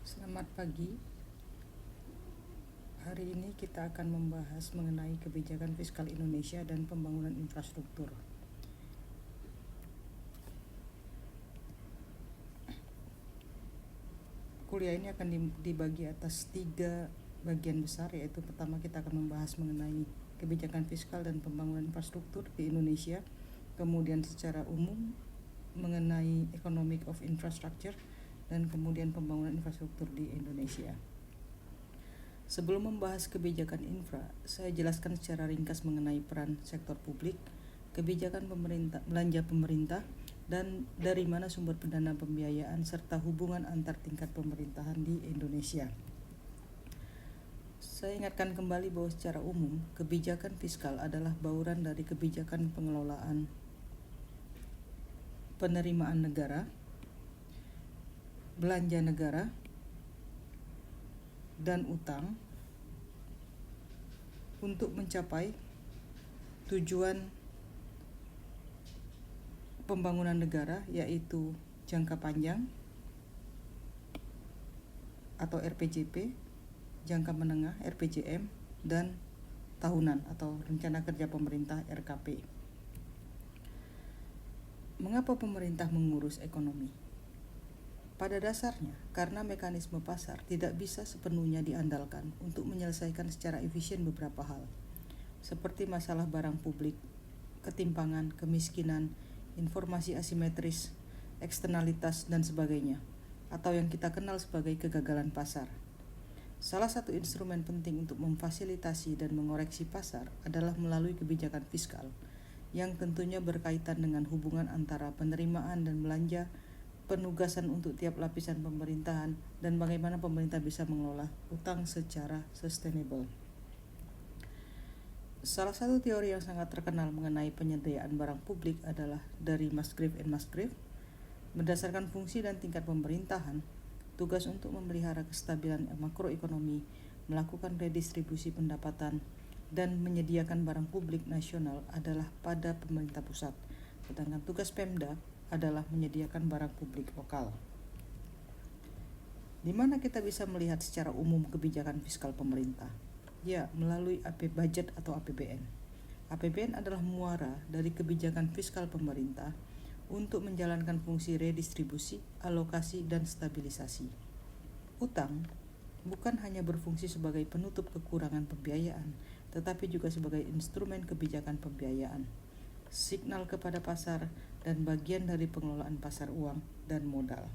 Selamat pagi. Hari ini kita akan membahas mengenai kebijakan fiskal Indonesia dan pembangunan infrastruktur. Kuliah ini akan dibagi atas 3 bagian besar, yaitu pertama kita akan membahas mengenai kebijakan fiskal dan pembangunan infrastruktur di Indonesia, kemudian secara umum mengenai economic of infrastructure, dan kemudian pembangunan infrastruktur di Indonesia. Sebelum membahas kebijakan infra, saya jelaskan secara ringkas mengenai peran sektor publik, kebijakan belanja pemerintah, dan dari mana sumber pendana pembiayaan serta hubungan antar tingkat pemerintahan di Indonesia. Saya ingatkan kembali bahwa secara umum, kebijakan fiskal adalah bauran dari kebijakan pengelolaan penerimaan negara, belanja negara, dan utang untuk mencapai tujuan pembangunan negara, yaitu jangka panjang atau RPJP, jangka menengah RPJM, dan tahunan atau rencana kerja pemerintah RKP. Mengapa pemerintah mengurus ekonomi? Pada dasarnya, karena mekanisme pasar tidak bisa sepenuhnya diandalkan untuk menyelesaikan secara efisien beberapa hal, seperti masalah barang publik, ketimpangan, kemiskinan, informasi asimetris, eksternalitas, dan sebagainya, atau yang kita kenal sebagai kegagalan pasar. Salah satu instrumen penting untuk memfasilitasi dan mengoreksi pasar adalah melalui kebijakan fiskal, yang tentunya berkaitan dengan hubungan antara penerimaan dan belanja, penugasan untuk tiap lapisan pemerintahan, dan bagaimana pemerintah bisa mengelola utang secara sustainable. Salah satu teori yang sangat terkenal mengenai penyediaan barang publik adalah dari Musgrave and Musgrave. Berdasarkan fungsi dan tingkat pemerintahan, tugas untuk memelihara kestabilan makroekonomi, melakukan redistribusi pendapatan, dan menyediakan barang publik nasional adalah pada pemerintah pusat, sedangkan tugas Pemda adalah menyediakan barang publik lokal. Di mana kita bisa melihat secara umum kebijakan fiskal pemerintah? Ya, melalui budget atau APBN. APBN adalah muara dari kebijakan fiskal pemerintah untuk menjalankan fungsi redistribusi, alokasi, dan stabilisasi. Utang bukan hanya berfungsi sebagai penutup kekurangan pembiayaan, tetapi juga sebagai instrumen kebijakan pembiayaan, signal kepada pasar, dan bagian dari pengelolaan pasar uang dan modal.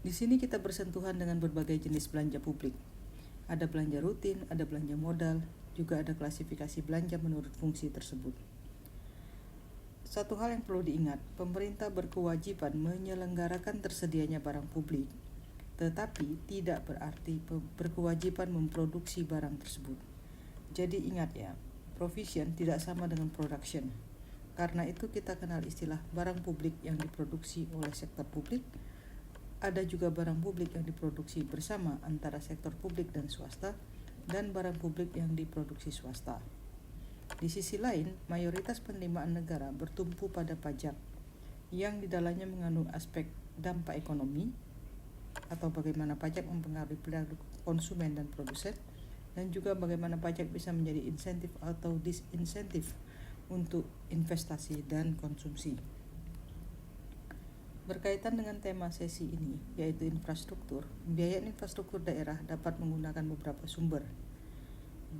Di sini kita bersentuhan dengan berbagai jenis belanja publik. Ada belanja rutin, ada belanja modal, juga ada klasifikasi belanja menurut fungsi tersebut. Satu hal yang perlu diingat, pemerintah berkewajiban menyelenggarakan tersedianya barang publik, tetapi tidak berarti berkewajiban memproduksi barang tersebut. Jadi ingat ya, provision tidak sama dengan production. Karena itu kita kenal istilah barang publik yang diproduksi oleh sektor publik. Ada juga barang publik yang diproduksi bersama antara sektor publik dan swasta, dan barang publik yang diproduksi swasta. Di sisi lain, mayoritas penerimaan negara bertumpu pada pajak, yang di dalamnya mengandung aspek dampak ekonomi, atau bagaimana pajak mempengaruhi perilaku konsumen dan produsen, dan juga bagaimana pajak bisa menjadi insentif atau disinsentif untuk investasi dan konsumsi. Berkaitan dengan tema sesi ini, yaitu infrastruktur, pembiayaan infrastruktur daerah dapat menggunakan beberapa sumber,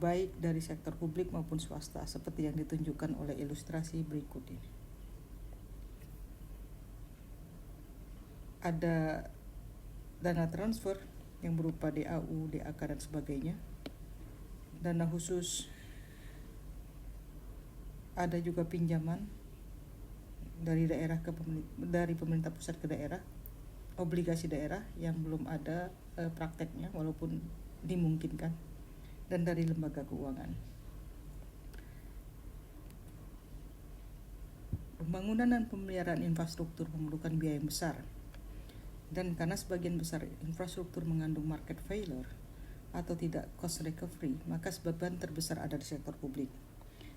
baik dari sektor publik maupun swasta, seperti yang ditunjukkan oleh ilustrasi berikut ini. Ada dana transfer yang berupa DAU, DAK, dan sebagainya. Dana khusus, ada juga pinjaman dari daerah dari pemerintah pusat ke daerah, obligasi daerah yang belum ada prakteknya walaupun dimungkinkan, dan dari lembaga keuangan. Pembangunan dan pemeliharaan infrastruktur memerlukan biaya yang besar, dan karena sebagian besar infrastruktur mengandung market failure atau tidak cost recovery, maka beban terbesar ada di sektor publik.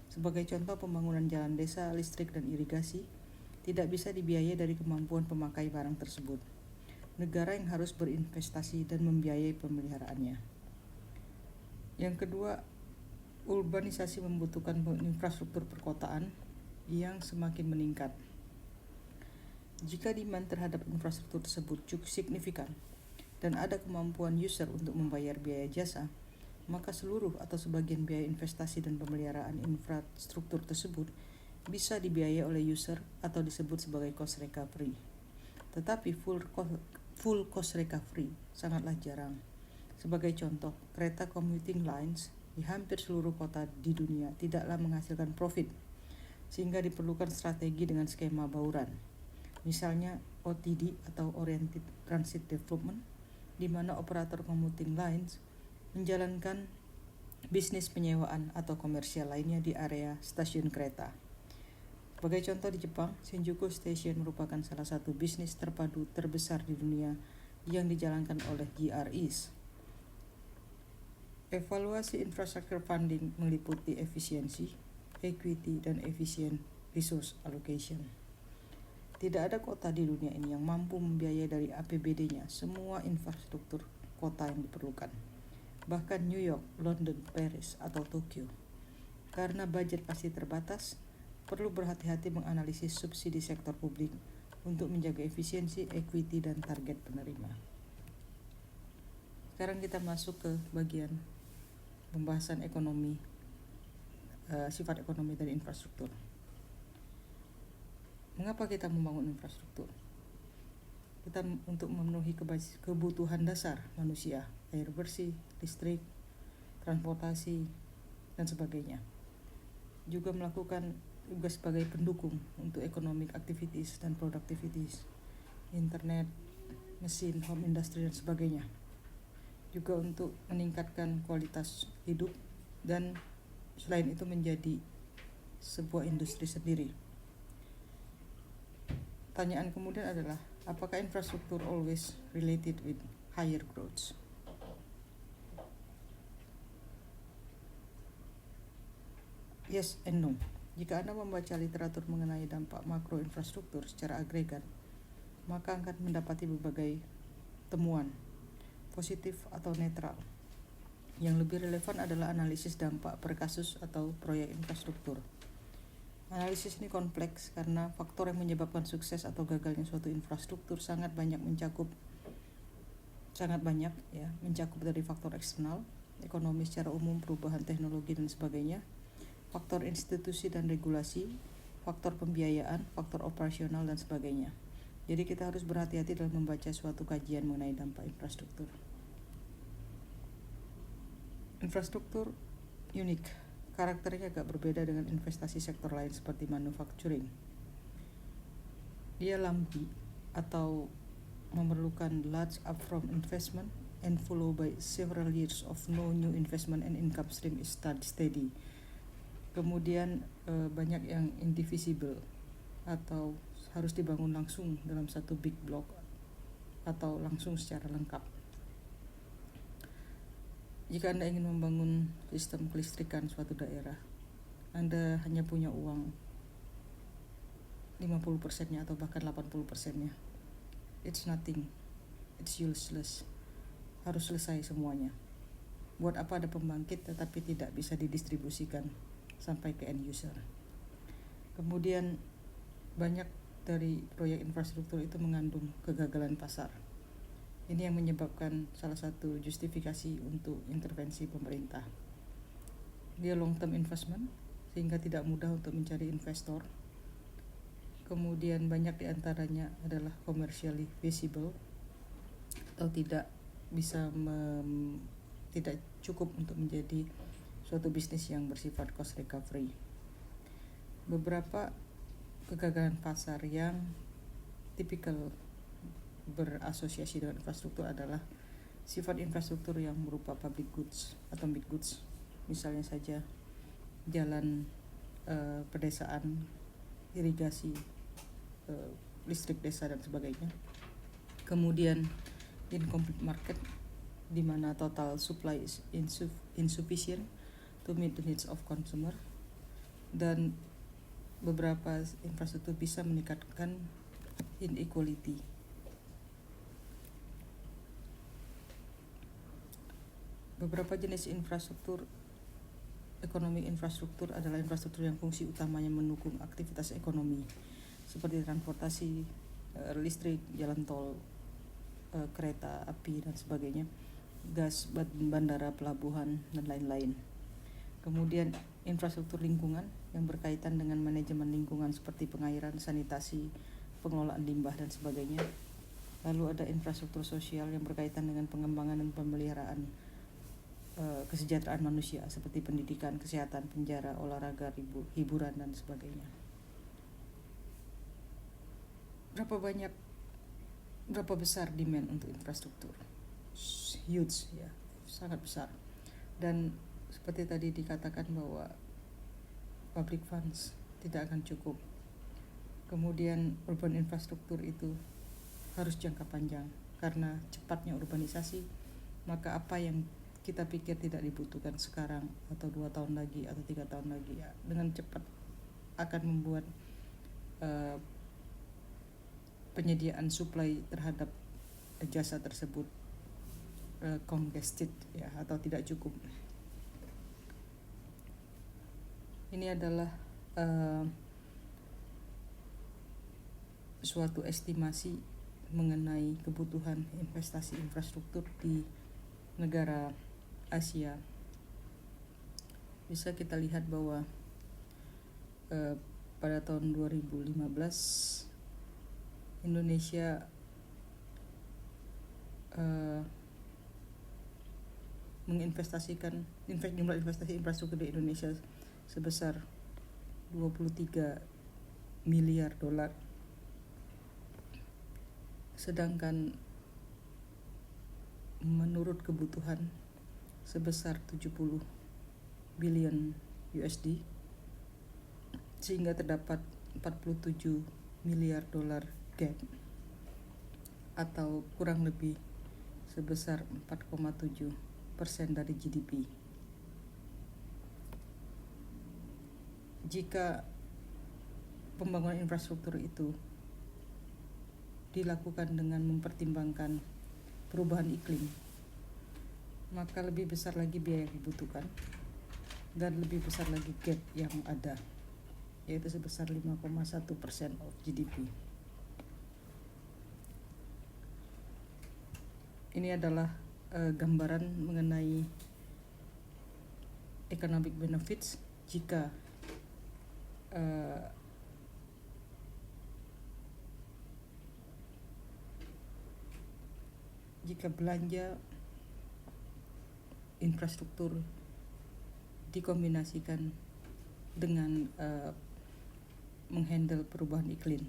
Sebagai contoh, pembangunan jalan desa, listrik, dan irigasi tidak bisa dibiayai dari kemampuan pemakai barang tersebut. negara yang harus berinvestasi dan membiayai pemeliharaannya. Yang kedua, urbanisasi membutuhkan infrastruktur perkotaan yang semakin meningkat. Jika demand terhadap infrastruktur tersebut cukup signifikan dan ada kemampuan user untuk membayar biaya jasa, maka seluruh atau sebagian biaya investasi dan pemeliharaan infrastruktur tersebut bisa dibiayai oleh user atau disebut sebagai cost recovery. Tetapi full cost recovery sangatlah jarang. Sebagai contoh, kereta commuting lines di hampir seluruh kota di dunia tidaklah menghasilkan profit, sehingga diperlukan strategi dengan skema bauran. Misalnya OTD atau Oriented Transit Development, di mana operator commuting lines menjalankan bisnis penyewaan atau komersial lainnya di area stasiun kereta. Sebagai contoh, di Jepang, Shinjuku Station merupakan salah satu bisnis terpadu terbesar di dunia yang dijalankan oleh GREs. Evaluasi infrastructure funding meliputi efisiensi, equity, dan efisien resource allocation. Tidak ada kota di dunia ini yang mampu membiayai dari APBD-nya semua infrastruktur kota yang diperlukan. Bahkan New York, London, Paris, atau Tokyo. Karena budget pasti terbatas, perlu berhati-hati menganalisis subsidi sektor publik untuk menjaga efisiensi, equity, dan target penerima. Sekarang kita masuk ke bagian pembahasan ekonomi, sifat ekonomi dari infrastruktur. Mengapa kita membangun infrastruktur? Kita untuk memenuhi kebutuhan dasar manusia, air bersih, listrik, transportasi, dan sebagainya. Juga melakukan tugas sebagai pendukung untuk economic activities dan productivities, internet, mesin, home industry, dan sebagainya. Juga untuk meningkatkan kualitas hidup dan selain itu menjadi sebuah industri sendiri. Pertanyaan kemudian adalah, apakah infrastruktur always related with higher growth? Yes and no. Jika Anda membaca literatur mengenai dampak makro infrastruktur secara agregat, maka akan mendapati berbagai temuan, positif atau netral. Yang lebih relevan adalah analisis dampak per kasus atau proyek infrastruktur. Analisis ini kompleks karena faktor yang menyebabkan sukses atau gagalnya suatu infrastruktur sangat banyak mencakup dari faktor eksternal, ekonomi secara umum, perubahan teknologi dan sebagainya, faktor institusi dan regulasi, faktor pembiayaan, faktor operasional dan sebagainya. Jadi kita harus berhati-hati dalam membaca suatu kajian mengenai dampak infrastruktur. Infrastruktur unik. Karakternya agak berbeda dengan investasi sektor lain seperti manufacturing. Dia lumpy atau memerlukan large upfront investment and followed by several years of no new investment and income stream is steady. Kemudian banyak yang indivisible atau harus dibangun langsung dalam satu big block atau langsung secara lengkap. Jika Anda ingin membangun sistem kelistrikan suatu daerah, Anda hanya punya uang 50%-nya atau bahkan 80%-nya. It's nothing. It's useless. Harus selesai semuanya. Buat apa ada pembangkit tetapi tidak bisa didistribusikan sampai ke end user. Kemudian banyak dari proyek infrastruktur itu mengandung kegagalan pasar. Ini yang menyebabkan salah satu justifikasi untuk intervensi pemerintah. Dia long term investment sehingga tidak mudah untuk mencari investor. Kemudian banyak diantaranya adalah commercially visible atau tidak tidak cukup untuk menjadi suatu bisnis yang bersifat cost recovery. Beberapa kegagalan pasar yang tipikal berasosiasi dengan infrastruktur adalah sifat infrastruktur yang berupa public goods atau big goods, misalnya saja jalan pedesaan, irigasi, listrik desa dan sebagainya. Kemudian incomplete market, di mana total supply is insufficient to meet the needs of consumer, dan beberapa infrastruktur bisa meningkatkan inequality. Beberapa jenis infrastruktur ekonomi infrastruktur adalah infrastruktur yang fungsi utamanya mendukung aktivitas ekonomi seperti transportasi, listrik, jalan tol, kereta api dan sebagainya, gas, bandara, pelabuhan dan lain-lain. Kemudian infrastruktur lingkungan yang berkaitan dengan manajemen lingkungan seperti pengairan, sanitasi, pengelolaan limbah dan sebagainya. Lalu ada infrastruktur sosial yang berkaitan dengan pengembangan dan pemeliharaan kesejahteraan manusia seperti pendidikan, kesehatan, penjara, olahraga, hiburan dan sebagainya. Berapa besar demand untuk infrastruktur? Huge ya, sangat besar. Dan seperti tadi dikatakan bahwa public funds tidak akan cukup. Kemudian urban infrastruktur itu harus jangka panjang karena cepatnya urbanisasi, maka apa yang kita pikir tidak dibutuhkan sekarang atau 2 tahun lagi atau 3 tahun lagi ya, dengan cepat akan membuat penyediaan supply terhadap jasa tersebut congested ya, atau tidak cukup. Ini adalah suatu estimasi mengenai kebutuhan investasi infrastruktur di negara Asia. Bisa kita lihat bahwa pada tahun 2015 Indonesia menginvestasikan jumlah investasi infrastruktur di Indonesia sebesar 23 miliar dolar, sedangkan menurut kebutuhan sebesar 70 billion USD, sehingga terdapat 47 miliar dolar gap atau kurang lebih sebesar 4,7% dari GDP. Jika pembangunan infrastruktur itu dilakukan dengan mempertimbangkan perubahan iklim, maka lebih besar lagi biaya yang dibutuhkan dan lebih besar lagi gap yang ada, yaitu sebesar 5,1% of GDP. Ini adalah gambaran mengenai economic benefits jika belanja infrastruktur dikombinasikan dengan menghandle perubahan iklim.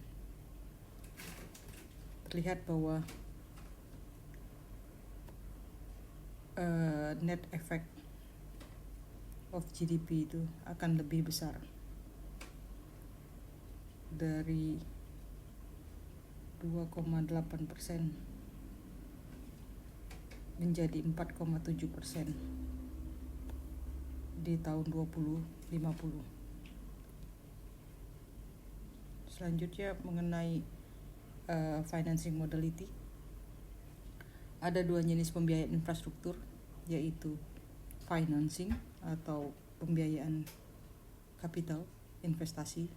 Terlihat bahwa net effect of GDP itu akan lebih besar dari 2,8% menjadi 4,7% di tahun 2050. Selanjutnya mengenai financing modality. Ada 2 jenis pembiayaan infrastruktur, yaitu financing atau pembiayaan kapital investasi,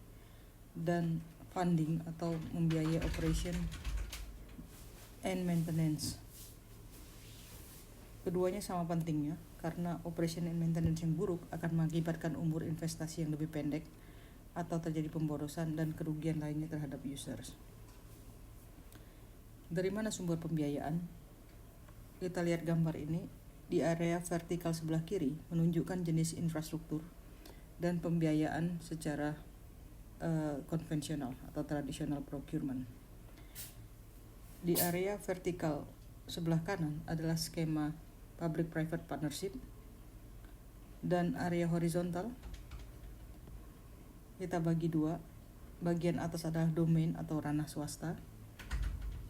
dan funding atau membiayai operation and maintenance. Keduanya sama pentingnya karena operation and maintenance yang buruk akan mengakibatkan umur investasi yang lebih pendek atau terjadi pemborosan dan kerugian lainnya terhadap users. Dari mana sumber pembiayaan? Kita lihat gambar ini. Di area vertikal sebelah kiri menunjukkan jenis infrastruktur dan pembiayaan secara konvensional atau traditional procurement. Di area vertikal sebelah kanan adalah skema public-private partnership, dan area horizontal kita bagi 2. Bagian atas adalah domain atau ranah swasta,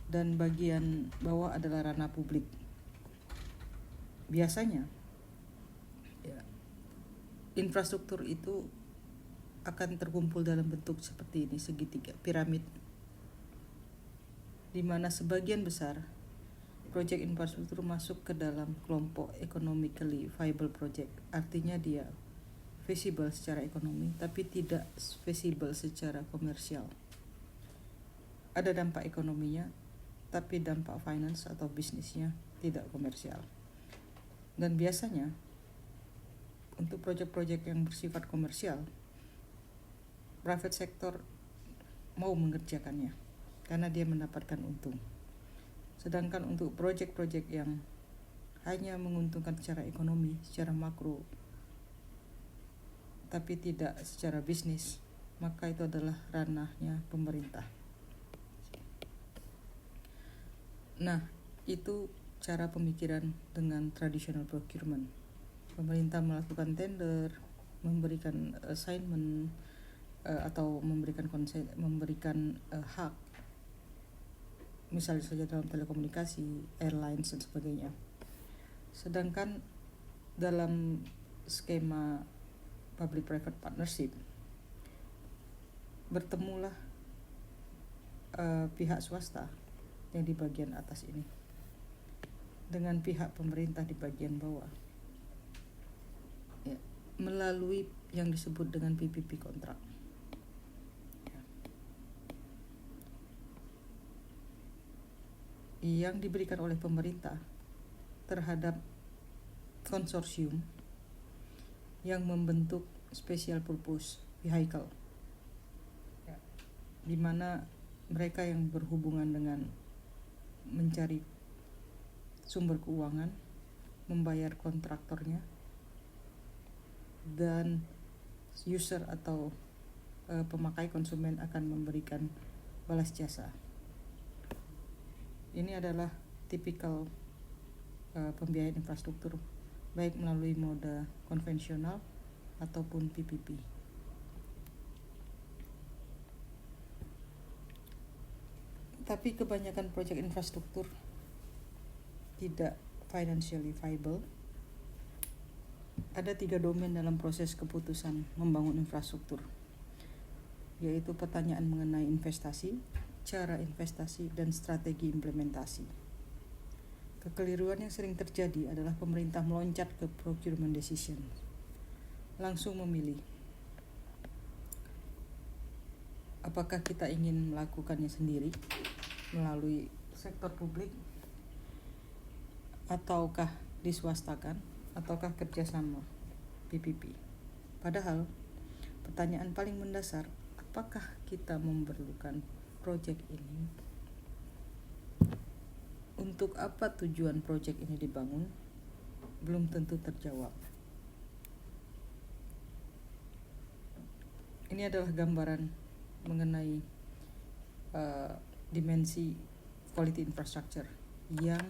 dan bagian bawah adalah ranah publik. Biasanya ya, infrastruktur itu akan terkumpul dalam bentuk seperti ini, segitiga piramid, di mana sebagian besar Proyek infrastruktur masuk ke dalam kelompok economically viable project, artinya dia visible secara ekonomi tapi tidak visible secara komersial. Ada dampak ekonominya tapi dampak finance atau bisnisnya tidak komersial. Dan biasanya untuk proyek-proyek yang bersifat komersial, private sector mau mengerjakannya karena dia mendapatkan untung. Sedangkan untuk proyek-proyek yang hanya menguntungkan secara ekonomi, secara makro, tapi tidak secara bisnis, maka itu adalah ranahnya pemerintah. Nah, itu cara pemikiran dengan traditional procurement. Pemerintah melakukan tender, memberikan assignment, atau memberikan hak, misalnya saja dalam telekomunikasi, airlines dan sebagainya. Sedangkan dalam skema public-private partnership bertemulah pihak swasta yang di bagian atas ini dengan pihak pemerintah di bagian bawah, ya, melalui yang disebut dengan PPP kontrak. Yang diberikan oleh pemerintah terhadap konsorsium yang membentuk special purpose vehicle, ya, di mana mereka yang berhubungan dengan mencari sumber keuangan, membayar kontraktornya, dan user atau pemakai konsumen akan memberikan balas jasa. Ini adalah tipikal pembiayaan infrastruktur, baik melalui moda konvensional ataupun PPP. Tapi kebanyakan proyek infrastruktur tidak financially viable. Ada 3 domain dalam proses keputusan membangun infrastruktur, yaitu pertanyaan mengenai investasi, cara investasi, dan strategi implementasi. Kekeliruan yang sering terjadi adalah pemerintah meloncat ke procurement decision, langsung memilih apakah kita ingin melakukannya sendiri melalui sektor publik, ataukah diswastakan, ataukah kerjasama PPP. Padahal pertanyaan paling mendasar, apakah kita memerlukan proyek ini? Untuk apa tujuan proyek ini dibangun? Belum tentu terjawab. Ini adalah gambaran mengenai dimensi quality infrastructure yang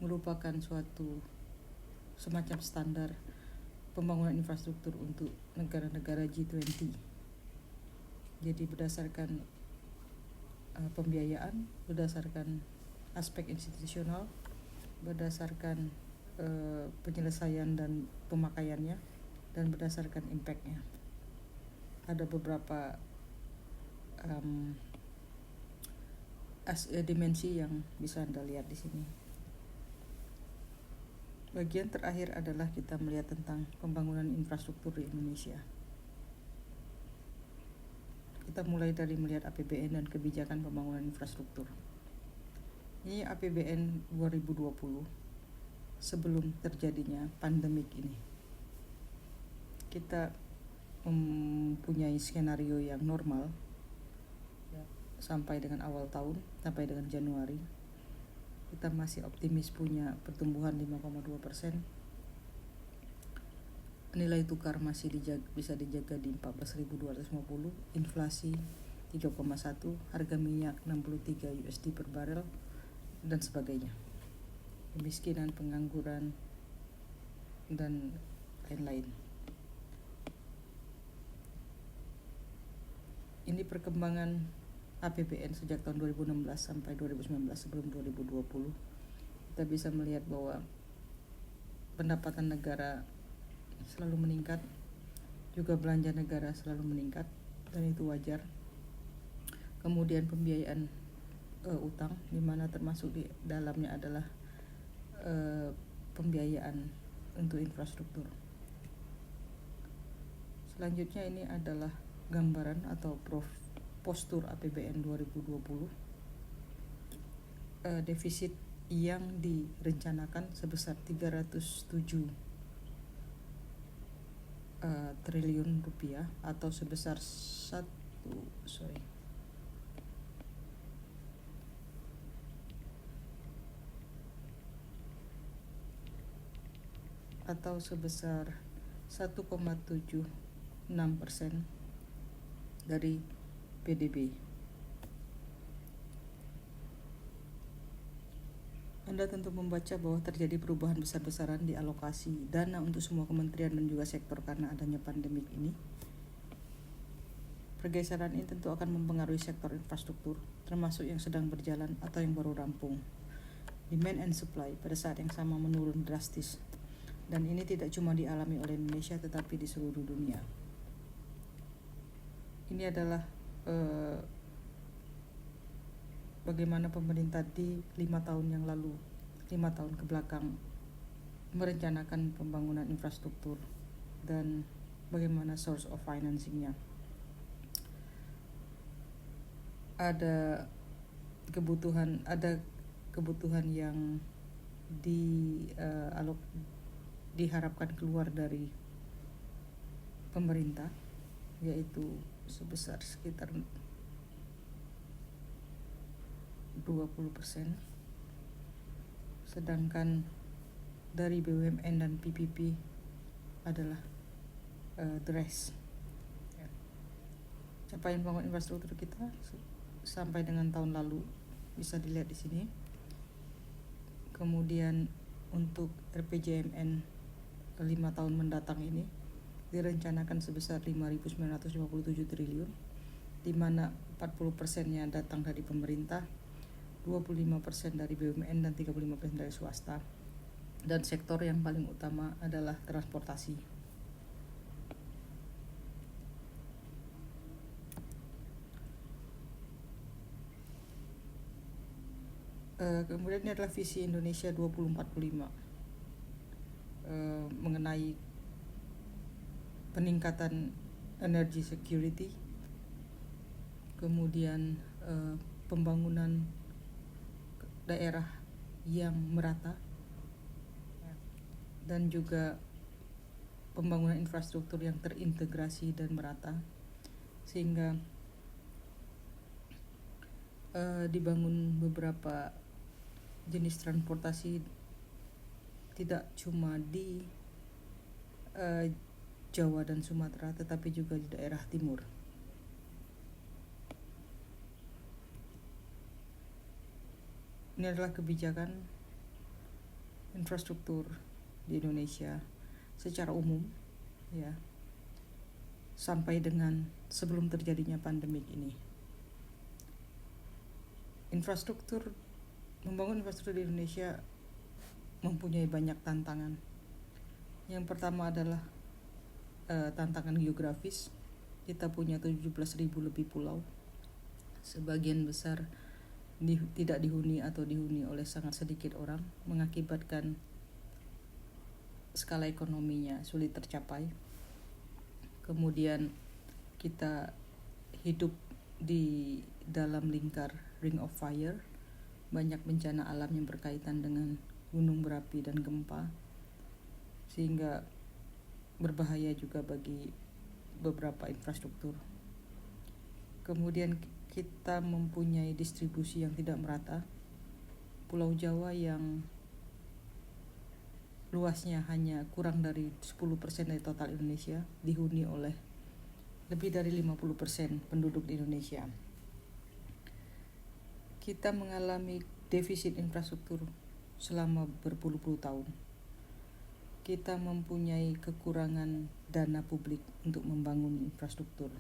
merupakan suatu semacam standar pembangunan infrastruktur untuk negara-negara G20. Jadi berdasarkan pembiayaan, berdasarkan aspek institusional, berdasarkan penyelesaian dan pemakaiannya, dan berdasarkan impact-nya. Ada beberapa dimensi yang bisa Anda lihat di sini. Bagian terakhir adalah kita melihat tentang pembangunan infrastruktur di Indonesia. Kita mulai dari melihat APBN dan kebijakan pembangunan infrastruktur. Ini APBN 2020 sebelum terjadinya pandemik ini. Kita mempunyai skenario yang normal sampai dengan awal tahun, sampai dengan Januari. Kita masih optimis punya pertumbuhan 5,2%. Nilai tukar masih bisa dijaga di 14.250, inflasi 3,1, harga minyak 63 USD per barel, dan sebagainya. Kemiskinan, pengangguran, dan lain-lain. Ini perkembangan APBN sejak tahun 2016 sampai 2019 sebelum 2020. Kita bisa melihat bahwa pendapatan negara selalu meningkat, juga belanja negara selalu meningkat, dan itu wajar. Kemudian pembiayaan utang, di mana termasuk di dalamnya adalah pembiayaan untuk infrastruktur. Selanjutnya ini adalah gambaran atau postur APBN 2020. Defisit yang direncanakan sebesar 307 triliun rupiah atau sebesar atau sebesar 1,76% dari PDB. Anda tentu membaca bahwa terjadi perubahan besar-besaran di alokasi dana untuk semua kementerian dan juga sektor karena adanya pandemik ini. Pergeseran ini tentu akan mempengaruhi sektor infrastruktur, termasuk yang sedang berjalan atau yang baru rampung. Demand and supply pada saat yang sama menurun drastis. Dan ini tidak cuma dialami oleh Indonesia tetapi di seluruh dunia. Ini adalah bagaimana pemerintah di 5 tahun yang lalu, 5 tahun ke belakang merencanakan pembangunan infrastruktur dan bagaimana source of financing-nya. Ada kebutuhan yang diharapkan keluar dari pemerintah, yaitu sebesar sekitar 20%, sedangkan dari BUMN dan PPP adalah the rest. Capaian pembangunan infrastruktur kita sampai dengan tahun lalu bisa dilihat di sini. Kemudian untuk RPJMN 5 tahun mendatang ini direncanakan sebesar 5.957 triliun, di mana 40%-nya datang dari pemerintah, 25% dari BUMN dan 35% dari swasta. Dan sektor yang paling utama adalah transportasi. Kemudian ini adalah visi Indonesia 2045 mengenai peningkatan energy security, kemudian pembangunan daerah yang merata, dan juga pembangunan infrastruktur yang terintegrasi dan merata, sehingga dibangun beberapa jenis transportasi tidak cuma di Jawa dan Sumatera tetapi juga di daerah timur. Ini adalah kebijakan infrastruktur di Indonesia secara umum, ya, sampai dengan sebelum terjadinya pandemik ini. Membangun infrastruktur di Indonesia mempunyai banyak tantangan. Yang pertama adalah tantangan geografis. Kita punya 17.000 lebih pulau. Sebagian besar tidak dihuni atau dihuni oleh sangat sedikit orang, mengakibatkan skala ekonominya sulit tercapai. Kemudian kita hidup di dalam lingkar ring of fire, banyak bencana alam yang berkaitan dengan gunung berapi dan gempa, sehingga berbahaya juga bagi beberapa infrastruktur. Kemudian kita mempunyai distribusi yang tidak merata. Pulau Jawa yang luasnya hanya kurang dari 10% dari total Indonesia dihuni oleh lebih dari 50% penduduk di Indonesia. Kita mengalami defisit infrastruktur selama berpuluh-puluh tahun. Kita mempunyai kekurangan dana publik untuk membangun infrastruktur.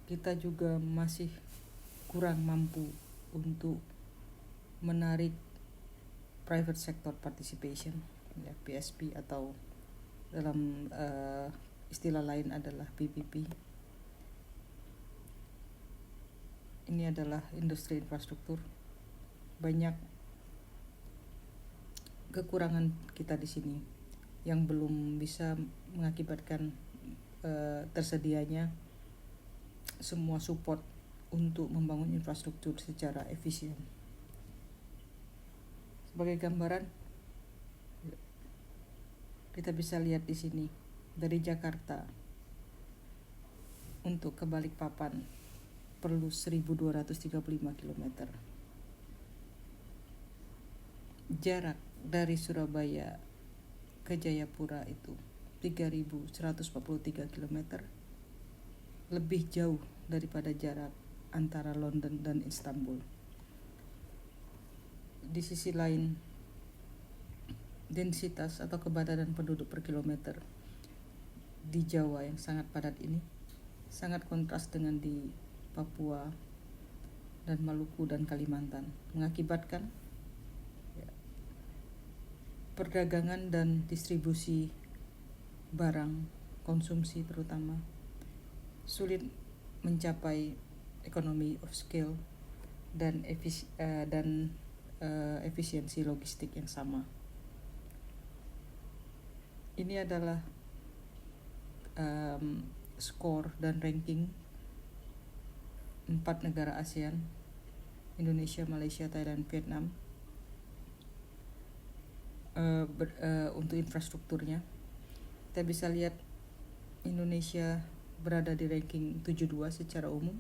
Kita juga masih kurang mampu untuk menarik private sector participation, ya, PSP, atau dalam istilah lain adalah PPP. Ini adalah industri infrastruktur. banyak kekurangan kita di sini yang belum bisa mengakibatkan tersedianya semua support untuk membangun infrastruktur secara efisien. Sebagai gambaran, kita bisa lihat di sini dari Jakarta untuk ke Balikpapan perlu 1.235 km. Jarak dari Surabaya ke Jayapura itu 3.143 km, lebih jauh daripada jarak antara London dan Istanbul. Di sisi lain, densitas atau kepadanan penduduk per kilometer di Jawa yang sangat padat ini sangat kontras dengan di Papua dan Maluku dan Kalimantan, mengakibatkan perdagangan dan distribusi barang konsumsi terutama sulit mencapai economy of scale dan efisiensi logistik yang sama. Ini adalah skor dan ranking 4 negara ASEAN, Indonesia, Malaysia, Thailand, Vietnam, untuk infrastrukturnya. Kita bisa lihat Indonesia berada di ranking 72 secara umum,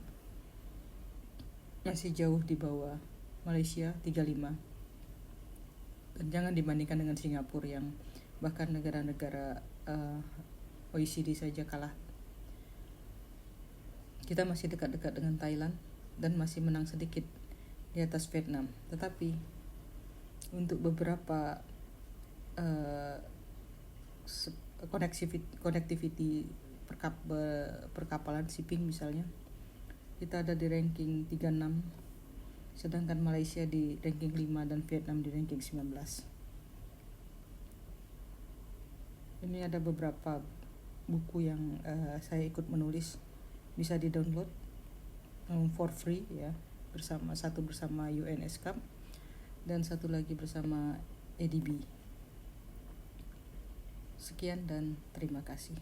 masih jauh di bawah Malaysia 35, dan jangan dibandingkan dengan Singapura yang bahkan negara-negara OECD saja kalah. Kita masih dekat-dekat dengan Thailand dan masih menang sedikit di atas Vietnam. Tetapi untuk beberapa connectivity perkapalan shipping misalnya, kita ada di ranking 36, sedangkan Malaysia di ranking 5 dan Vietnam di ranking 19. Ini ada beberapa buku yang saya ikut menulis, bisa di-download for free ya, satu bersama UNESCAP dan satu lagi bersama ADB. Sekian dan terima kasih.